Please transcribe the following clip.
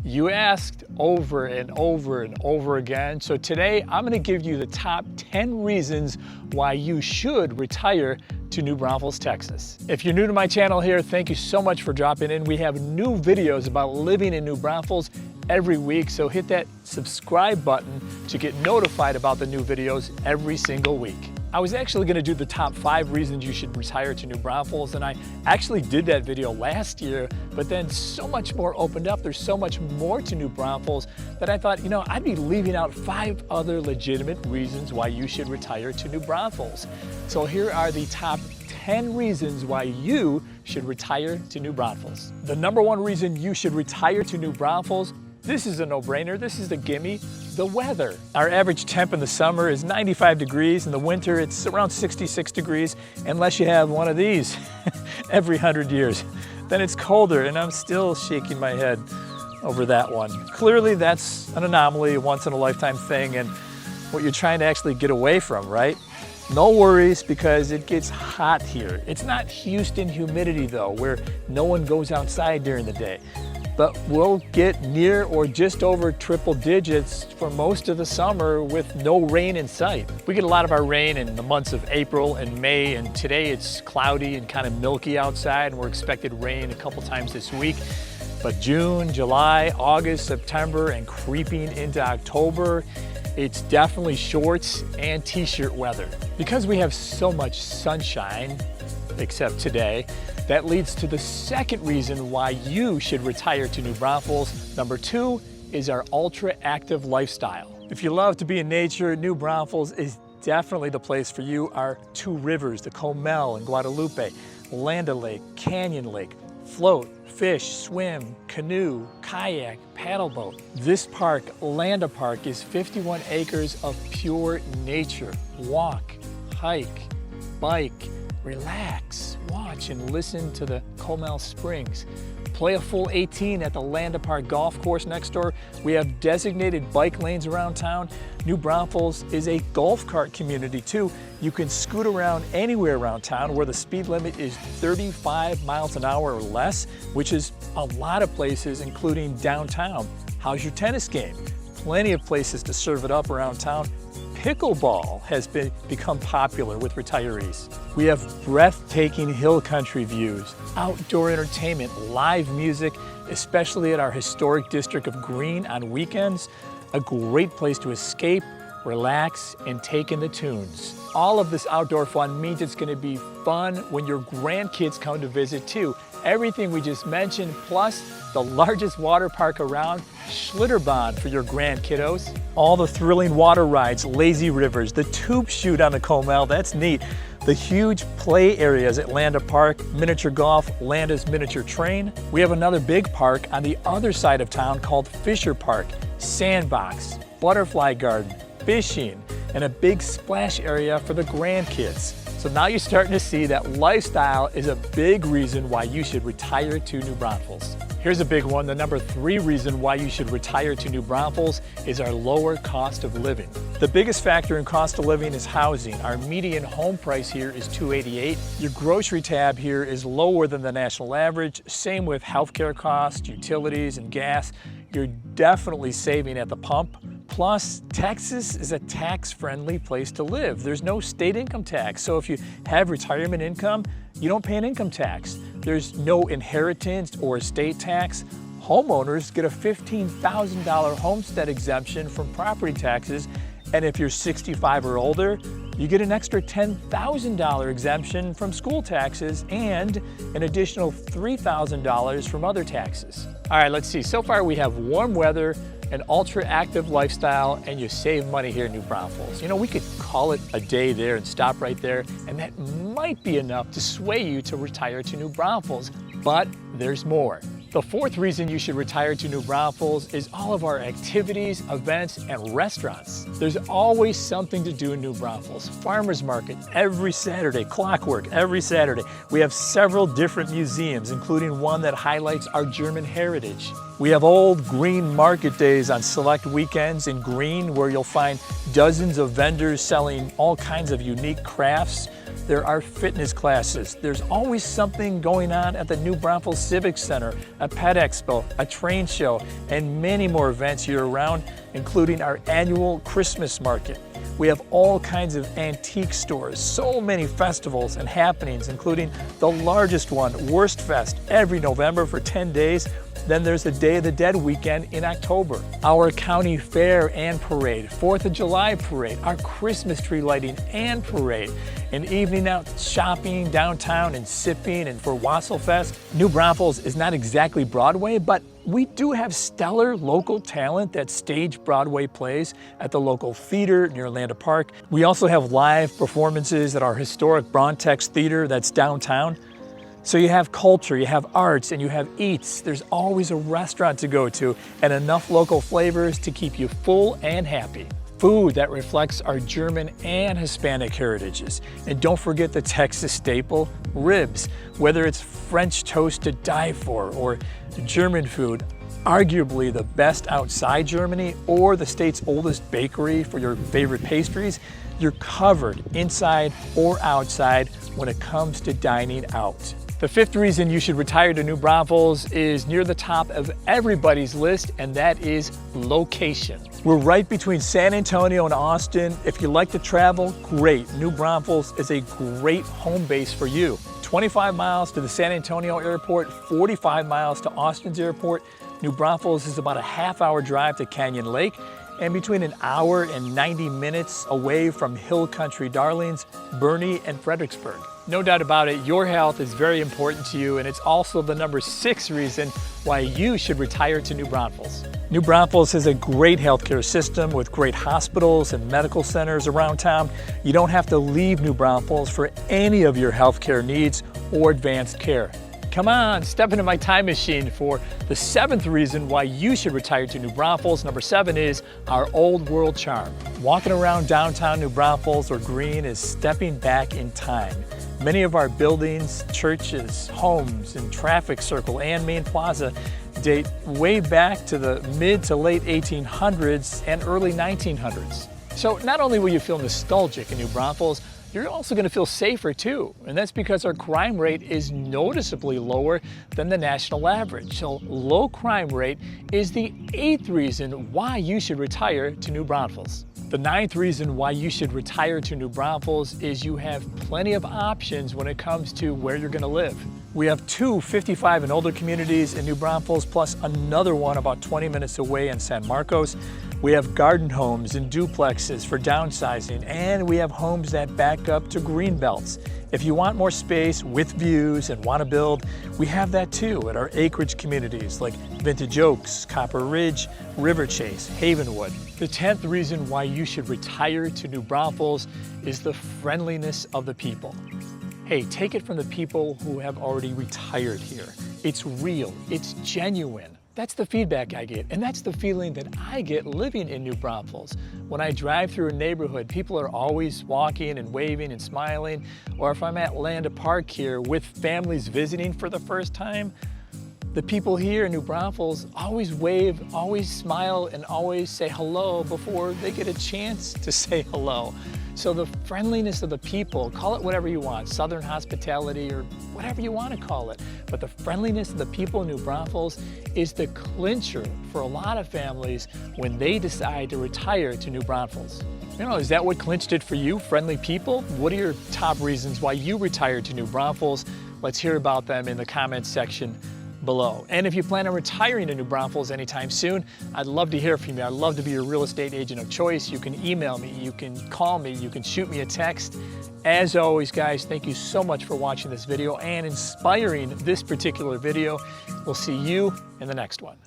You asked over and over and over again. So today I'm going to give you the top 10 reasons why you should retire to New Braunfels, Texas. If you're new to my channel here, thank you so much for dropping in. We have new videos about living in New Braunfels every week, so hit that subscribe button to get notified about the new videos every single week. I was actually going to do the top 5 reasons you should retire to New Braunfels, and I actually did that video last year, but then so much more opened up. There's so much more to New Braunfels that I thought, you know, I'd be leaving out 5 other legitimate reasons why you should retire to New Braunfels. So here are the top 10 reasons why you should retire to New Braunfels. The number 1 reason you should retire to New Braunfels, this is a no-brainer, this is the gimme, the weather. Our average temp in the summer is 95 degrees. In the winter, it's around 66 degrees, unless you have one of these every 100 years. Then it's colder, and I'm still shaking my head over that one. Clearly, that's an anomaly, a once-in-a-lifetime thing, and what you're trying to actually get away from, right? No worries, because it gets hot here. It's not Houston humidity, though, where no one goes outside during the day. But we'll get near or just over triple digits for most of the summer with no rain in sight. We get a lot of our rain in the months of April and May, and today it's cloudy and kind of milky outside, and we're expected rain a couple times this week. But June, July, August, September, and creeping into October, it's definitely shorts and t-shirt weather. Because we have so much sunshine, except today, that leads to the second reason why you should retire to New Braunfels. Number 2 is our ultra-active lifestyle. If you love to be in nature, New Braunfels is definitely the place for you. Our 2 rivers, the Comel and Guadalupe, Land Lake, Canyon Lake, float, fish, swim, canoe, kayak, paddleboat. This park, Landa Park, is 51 acres of pure nature. Walk, hike, bike, relax, watch, and listen to the Comel Springs. Play a full 18 at the Landa Park golf course next door. We have designated bike lanes around town. New Braunfels is a golf cart community too. You can scoot around anywhere around town where the speed limit is 35 miles an hour or less, which is a lot of places, including downtown. How's your tennis game? Plenty of places to serve it up around town. Pickleball has become popular with retirees. We have breathtaking hill country views, outdoor entertainment, live music, especially at our historic district of Green on weekends. A great place to escape, relax, and take in the tunes. All of this outdoor fun means it's going to be fun when your grandkids come to visit too. Everything we just mentioned, plus the largest water park around, Schlitterbahn for your grandkiddos. All the thrilling water rides, lazy rivers, the tube chute on the Comel, that's neat. The huge play areas at Landa Park, miniature golf, Landa's miniature train. We have another big park on the other side of town called Fisher Park, sandbox, butterfly garden, fishing, and a big splash area for the grandkids. So now you're starting to see that lifestyle is a big reason why you should retire to New Braunfels. Here's a big one. The number 3 reason why you should retire to New Braunfels is our lower cost of living. The biggest factor in cost of living is housing. Our median home price here is $288. Your grocery tab here is lower than the national average. Same with healthcare costs, utilities, and gas. You're definitely saving at the pump. Plus, Texas is a tax-friendly place to live. There's no state income tax, so if you have retirement income, you don't pay an income tax. There's no inheritance or estate tax. Homeowners get a $15,000 homestead exemption from property taxes, and if you're 65 or older, you get an extra $10,000 exemption from school taxes and an additional $3,000 from other taxes. All right, let's see. So far we have warm weather, an ultra-active lifestyle, and you save money here in New Braunfels. You know, we could call it a day there and stop right there, and that might be enough to sway you to retire to New Braunfels, but there's more. The 4th reason you should retire to New Braunfels is all of our activities, events, and restaurants. There's always something to do in New Braunfels. Farmers market every Saturday, clockwork every Saturday. We have several different museums, including one that highlights our German heritage. We have old green market days on select weekends in Green, where you'll find dozens of vendors selling all kinds of unique crafts. There are fitness classes. There's always something going on at the New Braunfels Civic Center, a pet expo, a train show, and many more events year-round, including our annual Christmas market. We have all kinds of antique stores, so many festivals and happenings, including the largest one, Wurst Fest, every November for 10 days. Then there's the Day of the Dead weekend in October. Our county fair and parade, 4th of July parade, our Christmas tree lighting and parade, an evening out shopping downtown and sipping, and for Wassail Fest. New Braunfels is not exactly Broadway, but we do have stellar local talent that stage Broadway plays at the local theater near Landa Park. We also have live performances at our historic Braunfels Theater that's downtown. So you have culture, you have arts, and you have eats. There's always a restaurant to go to and enough local flavors to keep you full and happy. Food that reflects our German and Hispanic heritages. And don't forget the Texas staple, ribs. Whether it's French toast to die for or German food, arguably the best outside Germany, or the state's oldest bakery for your favorite pastries, you're covered inside or outside when it comes to dining out. The fifth reason you should retire to New Braunfels is near the top of everybody's list, and that is location. We're right between San Antonio and Austin. If you like to travel, great. New Braunfels is a great home base for you. 25 miles to the San Antonio airport, 45 miles to Austin's airport. New Braunfels is about a half-hour drive to Canyon Lake, and between an hour and 90 minutes away from Hill Country darlings, Boerne and Fredericksburg. No doubt about it, your health is very important to you, and it's also the number 6 reason why you should retire to New Braunfels. New Braunfels has a great healthcare system with great hospitals and medical centers around town. You don't have to leave New Braunfels for any of your healthcare needs or advanced care. Come on, step into my time machine for the 7th reason why you should retire to New Braunfels. Number 7 is our old world charm. Walking around downtown New Braunfels or Green is stepping back in time. Many of our buildings, churches, homes, and traffic circle and main plaza date way back to the mid to late 1800s and early 1900s. So not only will you feel nostalgic in New Braunfels, you're also going to feel safer too, and that's because our crime rate is noticeably lower than the national average. So low crime rate is the 8th reason why you should retire to New Braunfels. The 9th reason why you should retire to New Braunfels is you have plenty of options when it comes to where you're going to live. We have 2 55 and older communities in New Braunfels, plus another one about 20 minutes away in San Marcos. We have garden homes and duplexes for downsizing, and we have homes that back up to green belts. If you want more space with views and want to build, we have that too at our acreage communities like Vintage Oaks, Copper Ridge, River Chase, Havenwood. The 10th reason why you should retire to New Braunfels is the friendliness of the people. Hey, take it from the people who have already retired here. It's real, it's genuine. That's the feedback I get, and that's the feeling that I get living in New Braunfels. When I drive through a neighborhood, people are always walking and waving and smiling, or if I'm at Landa Park here with families visiting for the first time, the people here in New Braunfels always wave, always smile, and always say hello before they get a chance to say hello. So the friendliness of the people, call it whatever you want, Southern hospitality or whatever you want to call it, but the friendliness of the people in New Braunfels is the clincher for a lot of families when they decide to retire to New Braunfels. You know, is that what clinched it for you, friendly people? What are your top reasons why you retired to New Braunfels? Let's hear about them in the comments section below. And if you plan on retiring to New Braunfels anytime soon, I'd love to hear from you. I'd love to be your real estate agent of choice. You can email me, you can call me, you can shoot me a text. As always, guys, thank you so much for watching this video and inspiring this particular video. We'll see you in the next one.